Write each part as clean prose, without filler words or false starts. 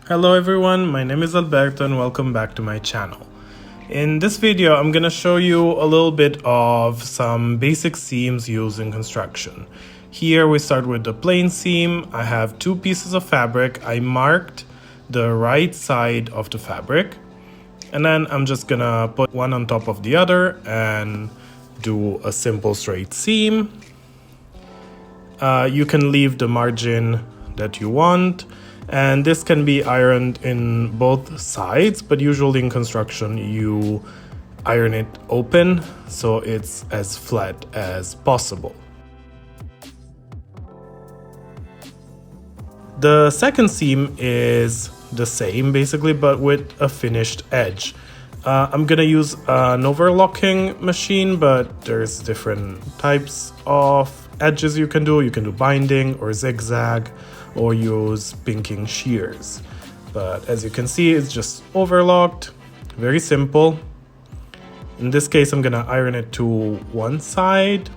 Hello everyone, my name is Alberto and welcome back to my channel. In this video, I'm going to show you a little bit of some basic seams used in construction. Here we start with the plain seam. I have two pieces of fabric. I marked the right side of the fabric, and then I'm just going to put one on top of the other and do a simple straight seam. You can leave the margin that you want. And this can be ironed in both sides, but usually in construction you iron it open so it's as flat as possible. The second seam is the same basically, but with a finished edge. I'm gonna use an overlocking machine, but there's different types of edges you can do. You can do binding or zigzag, or use pinking shears. But as you can see, it's just overlocked, very simple. In this case, I'm gonna iron it to one side.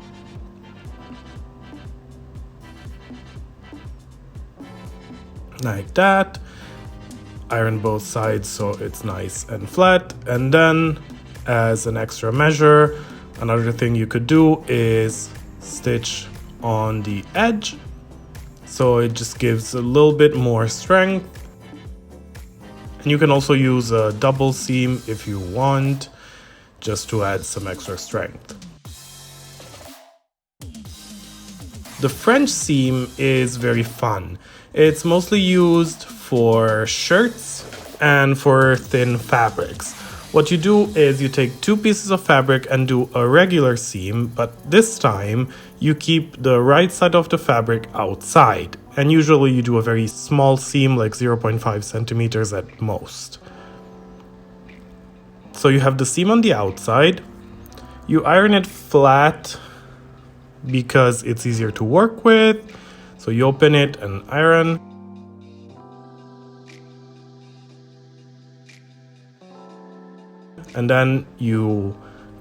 Like that. Iron both sides so it's nice and flat. And then, as an extra measure, another thing you could do is stitch on the edge. So it just gives a little bit more strength. And you can also use a double seam if you want, just to add some extra strength. The French seam is very fun. It's mostly used for shirts and for thin fabrics. What you do is you take two pieces of fabric and do a regular seam, but this time you keep the right side of the fabric outside. And usually you do a very small seam, like 0.5 centimeters at most. So you have the seam on the outside. You iron it flat because it's easier to work with. So you open it and iron. And then you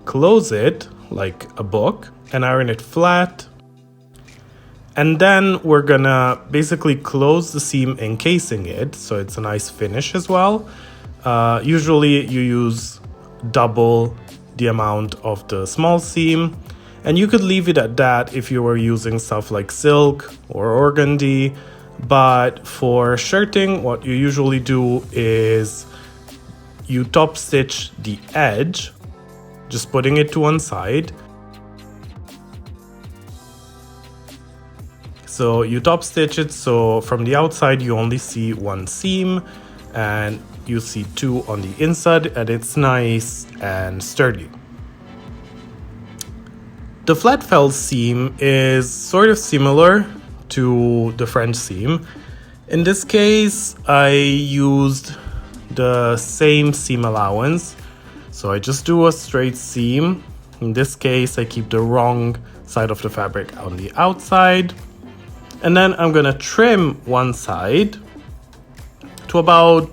close it like a book and iron it flat. And then we're gonna basically close the seam encasing it, so it's a nice finish as well. Usually you use double the amount of the small seam, and you could leave it at that if you were using stuff like silk or organdy. But for shirting, what you usually do is you top stitch the edge, just putting it to one side. So you top stitch it, so from the outside you only see one seam and you see two on the inside, and it's nice and sturdy. The flat fell seam is sort of similar to the French seam. In this case, I used the same seam allowance, so I just do a straight seam. In this case, I keep the wrong side of the fabric on the outside, and then I'm gonna trim one side to about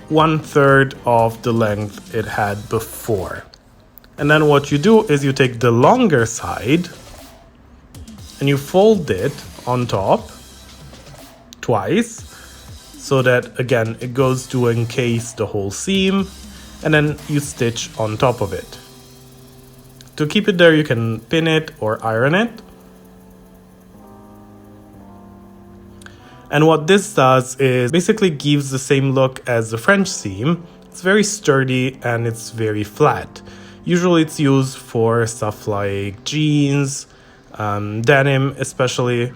1/3 of the length it had before. And then what you do is you take the longer side and you fold it on top twice, so that again it goes to encase the whole seam, and then you stitch on top of it. To keep it there, you can pin it or iron it. And what this does is basically gives the same look as the French seam. It's very sturdy and it's very flat. Usually it's used for stuff like jeans, denim especially.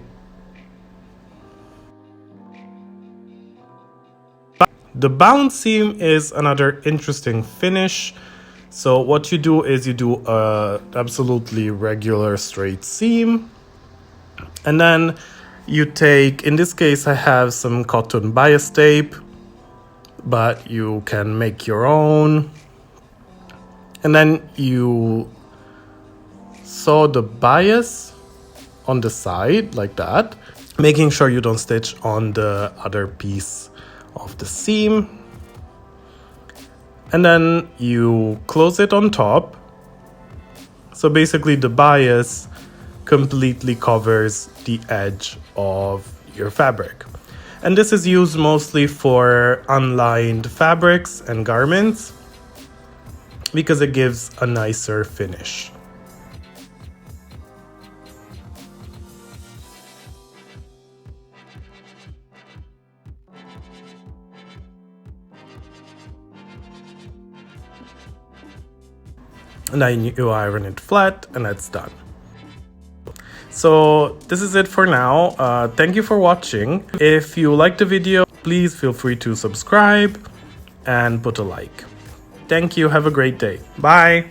The bound seam is another interesting finish. So what you do is you do a absolutely regular straight seam, and then you take, in this case I have some cotton bias tape, but you can make your own. And then you sew the bias on the side like that, making sure you don't stitch on the other piece of the seam. And then you close it on top. So basically the bias completely covers the edge of your fabric. And this is used mostly for unlined fabrics and garments because it gives a nicer finish. And then you iron it flat and that's done. So this is it for now. Thank you for watching. If you liked the video, please feel free to subscribe and put a like. Thank you. Have a great day. Bye.